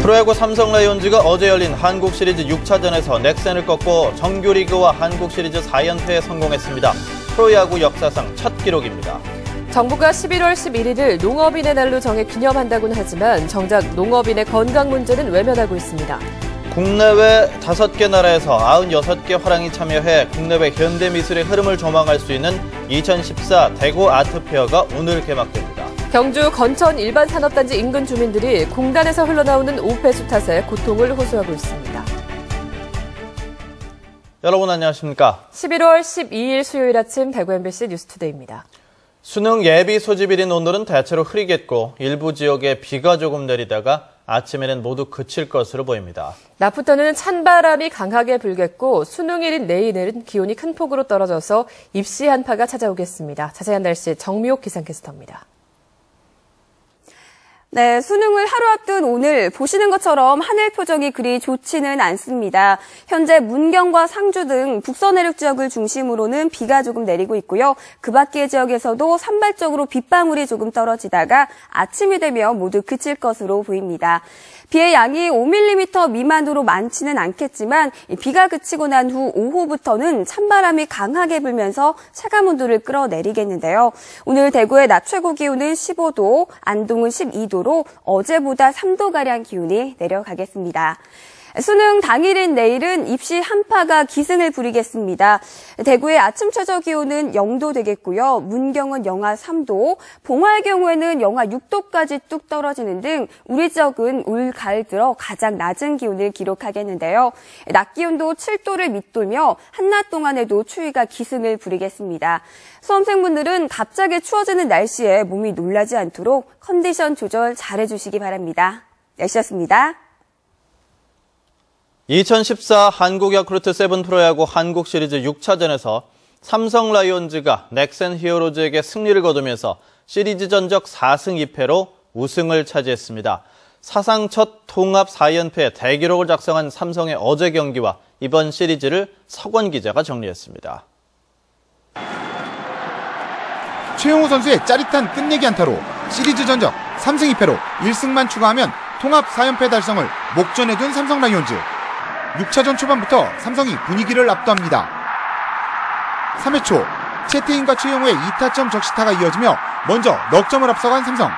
프로야구 삼성 라이온즈가 어제 열린 한국 시리즈 6차전에서 넥센을 꺾고 정규리그와 한국 시리즈 4연패에 성공했습니다. 프로야구 역사상 첫 기록입니다. 정부가 11월 11일을 농업인의 날로 정해 기념한다고는 하지만 정작 농업인의 건강 문제는 외면하고 있습니다. 국내외 5개 나라에서 96개 화랑이 참여해 국내외 현대미술의 흐름을 조망할 수 있는 2014 대구 아트페어가 오늘 개막됩니다. 경주 건천 일반산업단지 인근 주민들이 공단에서 흘러나오는 오폐수 탓에 고통을 호소하고 있습니다. 여러분 안녕하십니까? 11월 12일 수요일 아침 대구 MBC 뉴스투데이입니다. 수능 예비 소집일인 오늘은 대체로 흐리겠고 일부 지역에 비가 조금 내리다가 아침에는 모두 그칠 것으로 보입니다. 낮부터는 찬바람이 강하게 불겠고 수능일인 내일은 기온이 큰 폭으로 떨어져서 입시 한파가 찾아오겠습니다. 자세한 날씨 정미옥 기상캐스터입니다. 네, 수능을 하루 앞둔 오늘 보시는 것처럼 하늘 표정이 그리 좋지는 않습니다. 현재 문경과 상주 등 북서내륙 지역을 중심으로는 비가 조금 내리고 있고요. 그 밖의 지역에서도 산발적으로 빗방울이 조금 떨어지다가 아침이 되면 모두 그칠 것으로 보입니다. 비의 양이 5mm 미만으로 많지는 않겠지만 비가 그치고 난 후 오후부터는 찬바람이 강하게 불면서 체감온도를 끌어내리겠는데요. 오늘 대구의 낮 최고 기온은 15도, 안동은 12도로 어제보다 3도가량 기온이 내려가겠습니다. 수능 당일인 내일은 입시 한파가 기승을 부리겠습니다. 대구의 아침 최저 기온은 0도 되겠고요. 문경은 영하 3도, 봉화의 경우에는 영하 6도까지 뚝 떨어지는 등 우리 지역은 올 가을 들어 가장 낮은 기온을 기록하겠는데요. 낮 기온도 7도를 밑돌며 한낮 동안에도 추위가 기승을 부리겠습니다. 수험생분들은 갑자기 추워지는 날씨에 몸이 놀라지 않도록 컨디션 조절 잘해주시기 바랍니다. 날씨였습니다. 2014 한국 야쿠르트 세븐 프로야구 한국 시리즈 6차전에서 삼성 라이온즈가 넥센 히어로즈에게 승리를 거두면서 시리즈 전적 4승 2패로 우승을 차지했습니다. 사상 첫 통합 4연패 대기록을 작성한 삼성의 어제 경기와 이번 시리즈를 석원 기자가 정리했습니다. 최용호 선수의 짜릿한 끝내기 안타로 시리즈 전적 3승 2패로 1승만 추가하면 통합 4연패 달성을 목전에 둔 삼성 라이온즈. 6차전 초반부터 삼성이 분위기를 압도합니다. 3회 초 채태인과 최용호의 2타점 적시타가 이어지며 먼저 넉 점을 앞서간 삼성.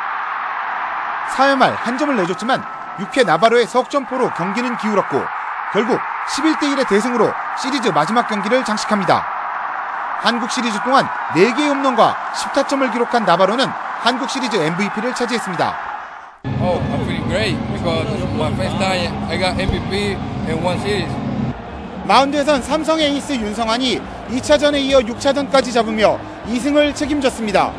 4회 말 한 점을 내줬지만 6회 나바로의 석점포로 경기는 기울었고 결국 11대1의 대승으로 시리즈 마지막 경기를 장식합니다. 한국 시리즈 동안 4개의 홈런과 10타점을 기록한 나바로는 한국 시리즈 MVP를 차지했습니다. Oh, I'm feeling great because my first time I got MVP in one series. 마운드에선 삼성의 에이스 윤성환이 2차전에 이어 6차전까지 잡으며 2승을 책임졌습니다.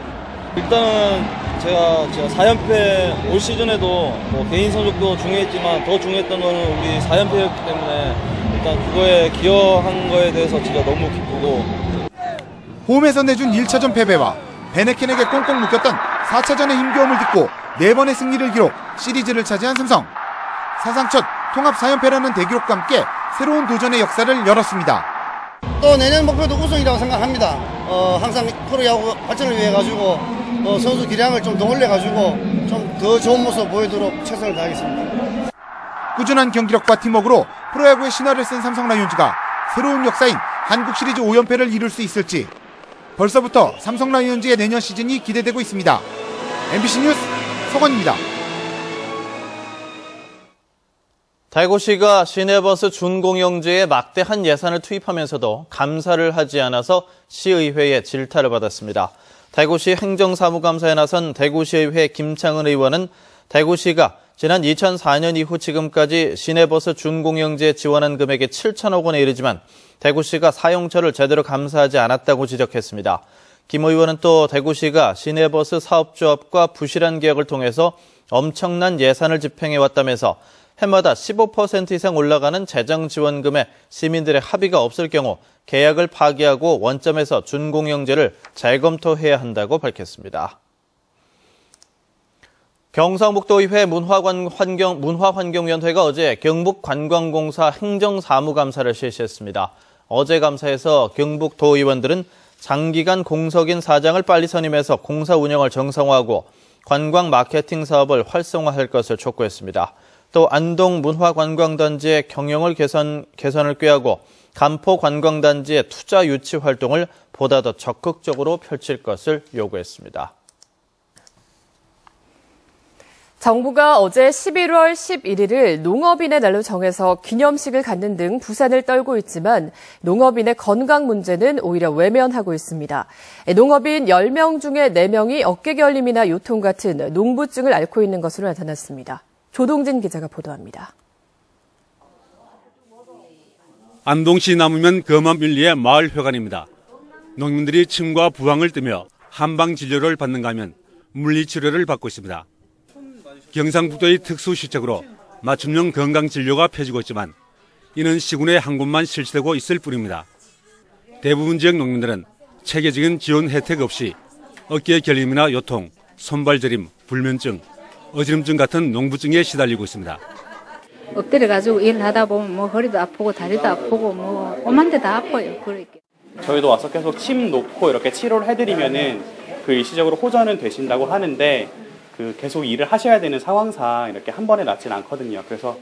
일단은 제가 4연패 올 시즌에도 개인 성적도 중요했지만 더 중요했던 거는 우리 4연패였기 때문에 일단 그거에 기여한 거에 대해서 진짜 너무 기쁘고. 홈에서 내준 1차전 패배와 베네켄에게 꽁꽁 묶였던 4차전의 힘겨움을 딛고 4번의 승리를 기록 시리즈를 차지한 삼성. 사상 첫 통합 4연패라는 대기록과 함께 새로운 도전의 역사를 열었습니다. 또 내년 목표도 우승이라고 생각합니다. 항상 프로야구 발전을 위해 가지고 선수 기량을 좀 더 올려가지고 좀 더 좋은 모습 보이도록 최선을 다하겠습니다. 꾸준한 경기력과 팀워크로 프로야구의 신화를 쓴 삼성 라이온즈가 새로운 역사인 한국 시리즈 5연패를 이룰 수 있을지 벌써부터 삼성 라이온즈의 내년 시즌이 기대되고 있습니다. MBC 뉴스 석원입니다. 대구시가 시내버스 준공영제에 막대한 예산을 투입하면서도 감사를 하지 않아서 시의회의 질타를 받았습니다. 대구시 행정사무감사에 나선 대구시의회 김창은 의원은 대구시가 지난 2004년 이후 지금까지 시내버스 준공영제에 지원한 금액이 7천억 원에 이르지만 대구시가 사용처를 제대로 감사하지 않았다고 지적했습니다. 김 의원은 또 대구시가 시내버스 사업조합과 부실한 계약을 통해서 엄청난 예산을 집행해왔다면서 해마다 15% 이상 올라가는 재정지원금에 시민들의 합의가 없을 경우 계약을 파기하고 원점에서 준공영제를 재검토해야 한다고 밝혔습니다. 경상북도의회 문화환경위원회가 어제 경북관광공사 행정사무감사를 실시했습니다. 어제 감사에서 경북도의원들은 장기간 공석인 사장을 빨리 선임해서 공사 운영을 정상화하고 관광 마케팅 사업을 활성화할 것을 촉구했습니다. 또 안동 문화관광단지의 경영을 개선을 꾀하고 간포 관광단지의 투자 유치 활동을 보다 더 적극적으로 펼칠 것을 요구했습니다. 정부가 어제 11월 11일을 농업인의 날로 정해서 기념식을 갖는 등 부산을 떨고 있지만 농업인의 건강 문제는 오히려 외면하고 있습니다. 농업인 10명 중에 4명이 어깨결림이나 요통 같은 농부증을 앓고 있는 것으로 나타났습니다. 조동진 기자가 보도합니다. 안동시 남으면 금암윤리의 마을회관입니다. 농민들이 침과 부항을 뜨며 한방진료를 받는가 하면 물리치료를 받고 있습니다. 경상북도의 특수시책으로 맞춤형 건강진료가 펴지고 있지만 이는 시군에 한 곳만 실시되고 있을 뿐입니다. 대부분 지역 농민들은 체계적인 지원 혜택 없이 어깨 결림이나 요통, 손발 저림, 불면증, 어지럼증 같은 농부증에 시달리고 있습니다. 엎드려가지고 일을 하다 보면 뭐 허리도 아프고 다리도 아프고 뭐 오만 데 다 아파요. 그렇게. 저희도 와서 계속 침 놓고 이렇게 치료를 해드리면은 그 일시적으로 호전은 되신다고 하는데 계속 일을 하셔야 되는 상황상 이렇게 한 번에 낫진 않거든요. 그래서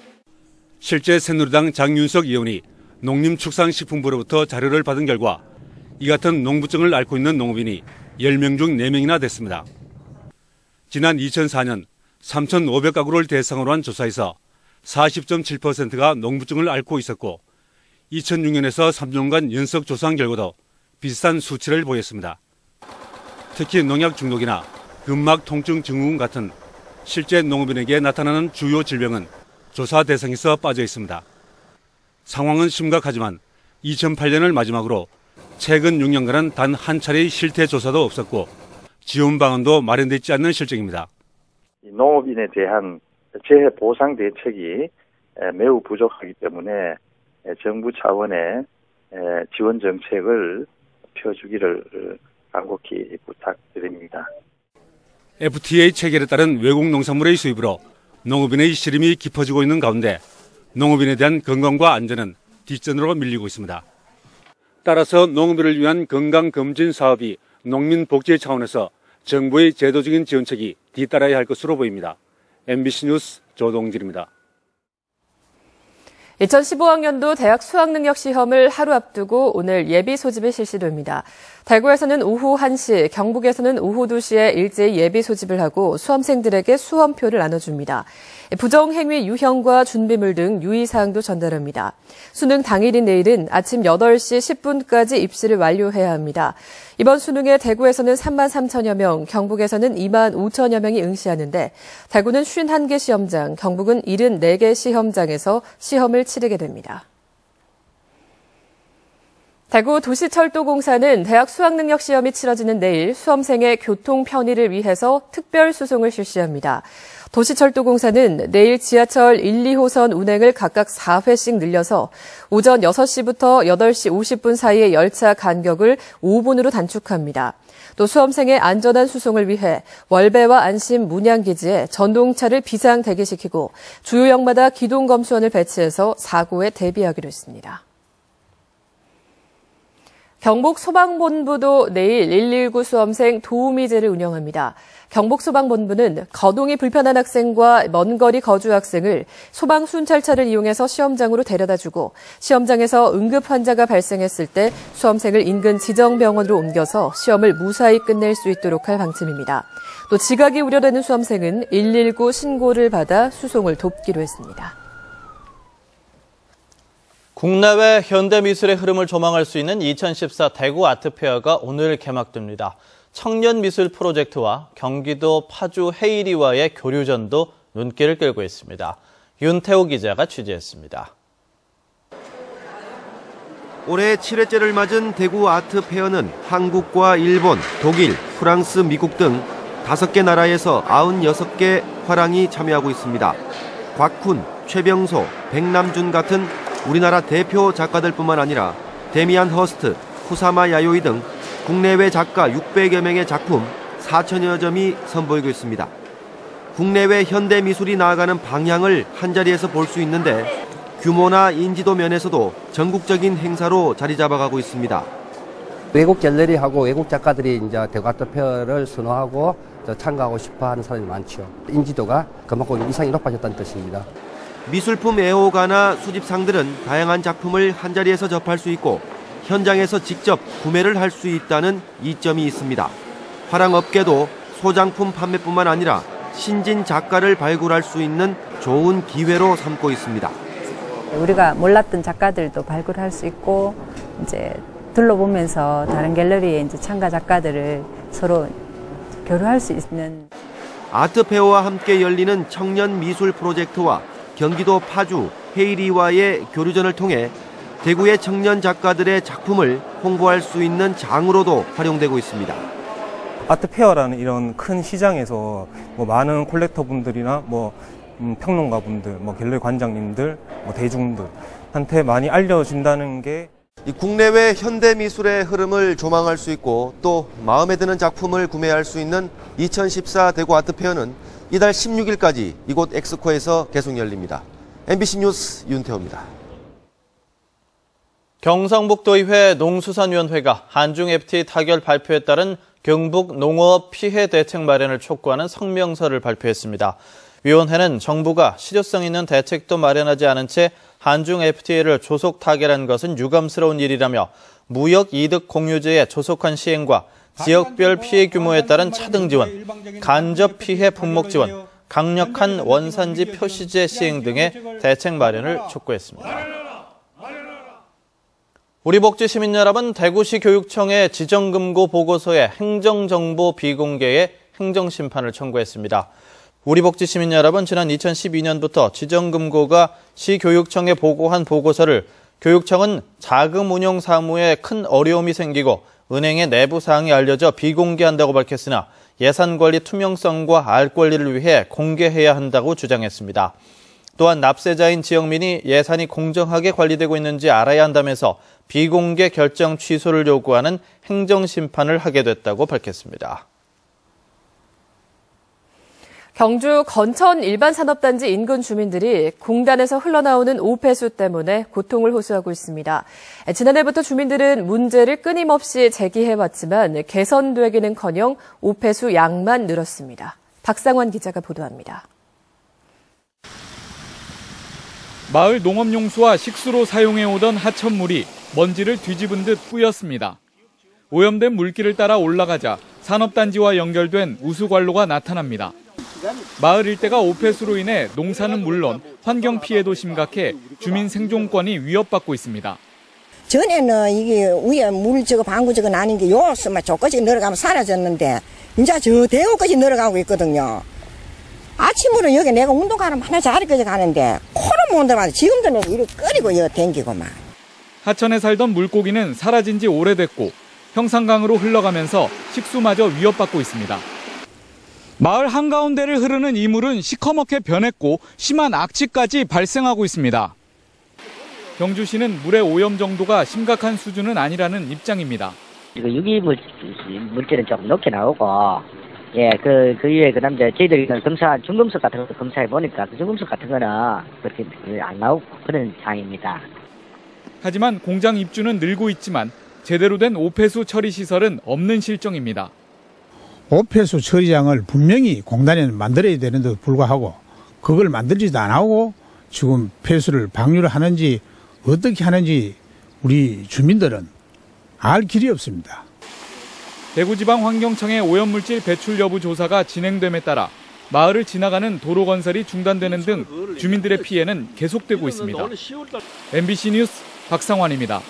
실제 새누리당 장윤석 의원이 농림축산식품부로부터 자료를 받은 결과 이 같은 농부증을 앓고 있는 농업인이 10명 중 4명이나 됐습니다. 지난 2004년 3,500가구를 대상으로 한 조사에서 40.7%가 농부증을 앓고 있었고 2006년에서 3년간 연속 조사한 결과도 비슷한 수치를 보였습니다. 특히 농약 중독이나 근막 통증 증후군 같은 실제 농업인에게 나타나는 주요 질병은 조사 대상에서 빠져 있습니다. 상황은 심각하지만 2008년을 마지막으로 최근 6년간은 단 한 차례의 실태 조사도 없었고 지원 방안도 마련되지 않는 실정입니다. 농업인에 대한 재해 보상 대책이 매우 부족하기 때문에 정부 차원의 지원 정책을 펴주기를 간곡히 부탁드립니다. FTA 체결에 따른 외국 농산물의 수입으로 농업인의 시름이 깊어지고 있는 가운데 농업인에 대한 건강과 안전은 뒷전으로 밀리고 있습니다. 따라서 농업인을 위한 건강검진 사업이 농민 복지 차원에서 정부의 제도적인 지원책이 뒤따라야 할 것으로 보입니다. MBC 뉴스 조동진입니다. 2015학년도 대학 수학능력시험을 하루 앞두고 오늘 예비 소집이 실시됩니다. 대구에서는 오후 1시, 경북에서는 오후 2시에 일제히 예비 소집을 하고 수험생들에게 수험표를 나눠줍니다. 부정행위 유형과 준비물 등 유의사항도 전달합니다. 수능 당일인 내일은 아침 8시 10분까지 입시를 완료해야 합니다. 이번 수능에 대구에서는 3만 3천여 명, 경북에서는 2만 5천여 명이 응시하는데 대구는 51개 시험장, 경북은 74개 시험장에서 시험을 치르게 됩니다. 대구 도시철도공사는 대학 수학능력시험이 치러지는 내일 수험생의 교통 편의를 위해서 특별 수송을 실시합니다. 도시철도공사는 내일 지하철 1, 2호선 운행을 각각 4회씩 늘려서 오전 6시부터 8시 50분 사이의 열차 간격을 5분으로 단축합니다. 또 수험생의 안전한 수송을 위해 월배와 안심 문양기지에 전동차를 비상 대기시키고 주요역마다 기동검수원을 배치해서 사고에 대비하기로 했습니다. 경북소방본부도 내일 119 수험생 도우미제를 운영합니다. 경북소방본부는 거동이 불편한 학생과 먼 거리 거주 학생을 소방순찰차를 이용해서 시험장으로 데려다주고 시험장에서 응급 환자가 발생했을 때 수험생을 인근 지정병원으로 옮겨서 시험을 무사히 끝낼 수 있도록 할 방침입니다. 또 지각이 우려되는 수험생은 119 신고를 받아 수송을 돕기로 했습니다. 국내외 현대미술의 흐름을 조망할 수 있는 2014 대구 아트페어가 오늘 개막됩니다. 청년미술 프로젝트와 경기도 파주 헤이리와의 교류전도 눈길을 끌고 있습니다. 윤태호 기자가 취재했습니다. 올해 7회째를 맞은 대구 아트페어는 한국과 일본, 독일, 프랑스, 미국 등 5개 나라에서 96개 화랑이 참여하고 있습니다. 곽훈, 최병소, 백남준 같은 우리나라 대표 작가들뿐만 아니라 데미안 허스트, 후사마 야요이 등 국내외 작가 600여 명의 작품 4천여 점이 선보이고 있습니다. 국내외 현대미술이 나아가는 방향을 한자리에서 볼 수 있는데 규모나 인지도 면에서도 전국적인 행사로 자리 잡아가고 있습니다. 외국 갤러리하고 외국 작가들이 이제 대구 아트페어를 선호하고 참가하고 싶어하는 사람이 많죠. 인지도가 그만큼 이상이 높아졌다는 뜻입니다. 미술품 애호가나 수집상들은 다양한 작품을 한자리에서 접할 수 있고 현장에서 직접 구매를 할 수 있다는 이점이 있습니다. 화랑업계도 소장품 판매뿐만 아니라 신진 작가를 발굴할 수 있는 좋은 기회로 삼고 있습니다. 우리가 몰랐던 작가들도 발굴할 수 있고 이제 둘러보면서 다른 갤러리에 이제 참가 작가들을 서로 교류할 수 있는 아트페어와 함께 열리는 청년 미술 프로젝트와 경기도 파주 헤이리와의 교류전을 통해 대구의 청년 작가들의 작품을 홍보할 수 있는 장으로도 활용되고 있습니다. 아트페어라는 이런 큰 시장에서 많은 콜렉터분들이나 평론가분들, 갤러리 관장님들, 대중들한테 많이 알려진다는 게 국내외 현대 미술의 흐름을 조망할 수 있고 또 마음에 드는 작품을 구매할 수 있는 2014 대구 아트페어는 이달 16일까지 이곳 엑스코에서 계속 열립니다. MBC 뉴스 윤태호입니다. 경상북도의회 농수산위원회가 한중 FTA 타결 발표에 따른 경북 농업 피해 대책 마련을 촉구하는 성명서를 발표했습니다. 위원회는 정부가 실효성 있는 대책도 마련하지 않은 채 한중 FTA를 조속 타결한 것은 유감스러운 일이라며 무역 이득 공유제의 조속한 시행과 지역별 피해 규모에 따른 차등 지원, 간접 피해 분목 지원, 강력한 원산지 표시제 시행 등의 대책 마련을 촉구했습니다. 우리복지 시민연합은 대구시 교육청의 지정금고 보고서의 행정정보 비공개에 행정심판을 청구했습니다. 우리복지 시민연합은 지난 2012년부터 지정금고가 시교육청에 보고한 보고서를 교육청은 자금 운용 사무에 큰 어려움이 생기고 은행의 내부 사항이 알려져 비공개한다고 밝혔으나 예산관리 투명성과 알 권리를 위해 공개해야 한다고 주장했습니다. 또한 납세자인 지역민이 예산이 공정하게 관리되고 있는지 알아야 한다면서 비공개 결정 취소를 요구하는 행정심판을 하게 됐다고 밝혔습니다. 경주 건천 일반산업단지 인근 주민들이 공단에서 흘러나오는 오폐수 때문에 고통을 호소하고 있습니다. 지난해부터 주민들은 문제를 끊임없이 제기해왔지만 개선되기는커녕 오폐수 양만 늘었습니다. 박상환 기자가 보도합니다. 마을 농업용수와 식수로 사용해오던 하천물이 먼지를 뒤집은 듯 뿌였습니다. 오염된 물길을 따라 올라가자 산업단지와 연결된 우수관로가 나타납니다. 마을 일대가 오폐수로 인해 농사는 물론 환경 피해도 심각해 주민 생존권이 위협받고 있습니다. 전에는 이게 위에 물 방구 아닌 게 요스만 저까지 내려가면 사라졌는데 이제 저 대구까지 내려가고 있거든요. 아침으로 여기 내가 운동하러 하나 자리까지 가는데 코로 못 들어가서 지금도 내가 이렇게 끓이고 여기 댕기고만. 하천에 살던 물고기는 사라진 지 오래됐고 형산강으로 흘러가면서 식수마저 위협받고 있습니다. 마을 한가운데를 흐르는 이 물은 시커멓게 변했고 심한 악취까지 발생하고 있습니다. 경주시는 물의 오염 정도가 심각한 수준은 아니라는 입장입니다. 이거 유기물질은 좀 높게 나오고, 그 위에 저희들이 중금속 같은 거 검사해 보니까 그 중금속 같은 거는 그렇게 안 나오고 그런 상황입니다. 하지만 공장 입주는 늘고 있지만 제대로 된 오폐수 처리 시설은 없는 실정입니다. 오폐수 처리장을 분명히 공단에는 만들어야 되는데도 불구하고 그걸 만들지도 안 하고 지금 폐수를 방류를 하는지 어떻게 하는지 우리 주민들은 알 길이 없습니다. 대구지방환경청의 오염물질 배출 여부 조사가 진행됨에 따라 마을을 지나가는 도로 건설이 중단되는 등 주민들의 피해는 계속되고 있습니다. MBC 뉴스 박상환입니다.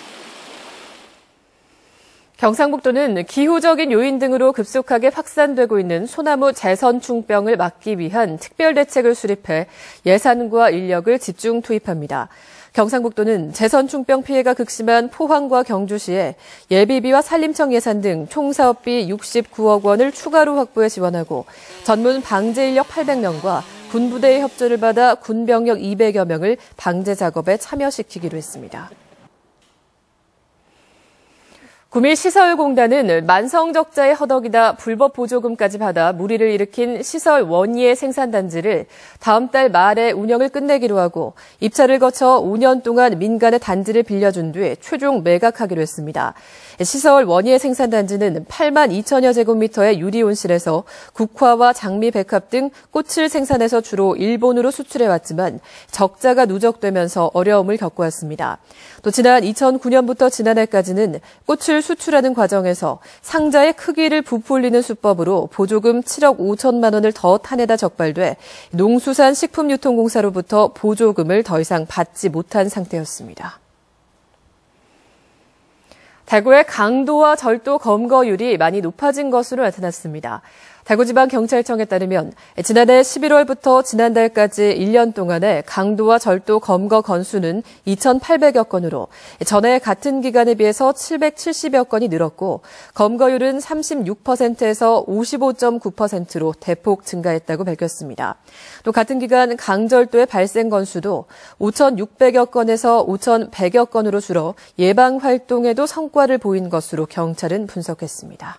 경상북도는 기후적인 요인 등으로 급속하게 확산되고 있는 소나무 재선충병을 막기 위한 특별 대책을 수립해 예산과 인력을 집중 투입합니다. 경상북도는 재선충병 피해가 극심한 포항과 경주시에 예비비와 산림청 예산 등 총 사업비 69억 원을 추가로 확보해 지원하고 전문 방제 인력 800명과 군부대의 협조를 받아 군병력 200여 명을 방제 작업에 참여시키기로 했습니다. 구미시설공단은 만성적자의 허덕이다 불법 보조금까지 받아 물의를 일으킨 시설 원예 생산단지를 다음 달 말에 운영을 끝내기로 하고 입찰을 거쳐 5년 동안 민간의 단지를 빌려준 뒤 최종 매각하기로 했습니다. 시설 원예 생산단지는 8만 2천여 제곱미터의 유리온실에서 국화와 장미, 백합 등 꽃을 생산해서 주로 일본으로 수출해왔지만 적자가 누적되면서 어려움을 겪어왔습니다. 또 지난 2009년부터 지난해까지는 꽃을 수출하는 과정에서 상자의 크기를 부풀리는 수법으로 보조금 7억 5천만 원을 더 타내다 적발돼 농수산식품유통공사로부터 보조금을 더 이상 받지 못한 상태였습니다. 대구의 강도와 절도 검거율이 많이 높아진 것으로 나타났습니다. 대구지방경찰청에 따르면 지난해 11월부터 지난달까지 1년 동안의 강도와 절도 검거 건수는 2,800여 건으로 전해 같은 기간에 비해서 770여 건이 늘었고 검거율은 36%에서 55.9%로 대폭 증가했다고 밝혔습니다. 또 같은 기간 강절도의 발생 건수도 5,600여 건에서 5,100여 건으로 줄어 예방 활동에도 성과를 보인 것으로 경찰은 분석했습니다.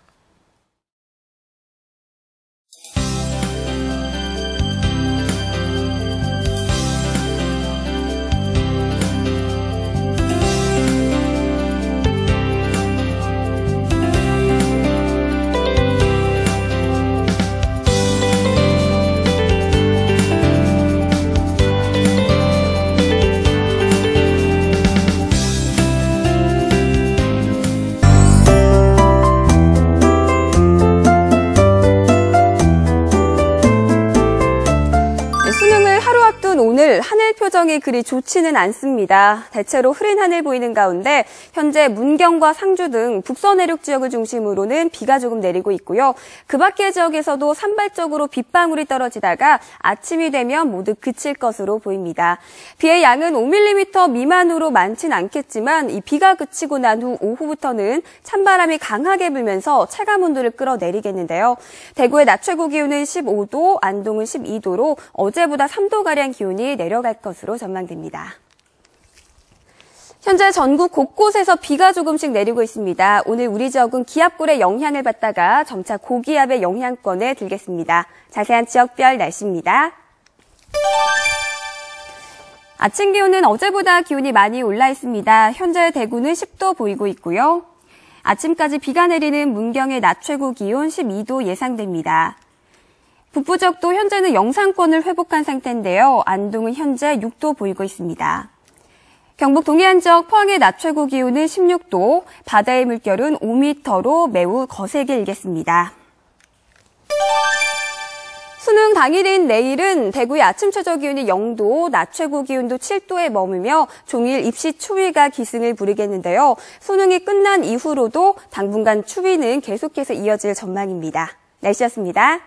오늘 하늘 표정이 그리 좋지는 않습니다. 대체로 흐린 하늘 보이는 가운데 현재 문경과 상주 등 북서 내륙 지역을 중심으로는 비가 조금 내리고 있고요. 그 밖의 지역에서도 산발적으로 빗방울이 떨어지다가 아침이 되면 모두 그칠 것으로 보입니다. 비의 양은 5mm 미만으로 많진 않겠지만 이 비가 그치고 난 후 오후부터는 찬바람이 강하게 불면서 체감온도를 끌어내리겠는데요. 대구의 낮 최고 기온은 15도, 안동은 12도로 어제보다 3도가량 기온이 내려갈 것으로 전망됩니다. 현재 전국 곳곳에서 비가 조금씩 내리고 있습니다. 오늘 우리 지역은 기압골의 영향을 받다가 점차 고기압의 영향권에 들겠습니다. 자세한 지역별 날씨입니다. 아침 기온은 어제보다 기온이 많이 올라 있습니다. 현재 대구는 10도 보이고 있고요. 아침까지 비가 내리는 문경의 낮 최고 기온 12도 예상됩니다. 북부 지역도 현재는 영상권을 회복한 상태인데요. 안동은 현재 6도 보이고 있습니다. 경북 동해안 지역 포항의 낮 최고 기온은 16도, 바다의 물결은 5m로 매우 거세게 일겠습니다. 수능 당일인 내일은 대구의 아침 최저 기온이 0도, 낮 최고 기온도 7도에 머물며 종일 입시 추위가 기승을 부리겠는데요. 수능이 끝난 이후로도 당분간 추위는 계속해서 이어질 전망입니다. 날씨였습니다.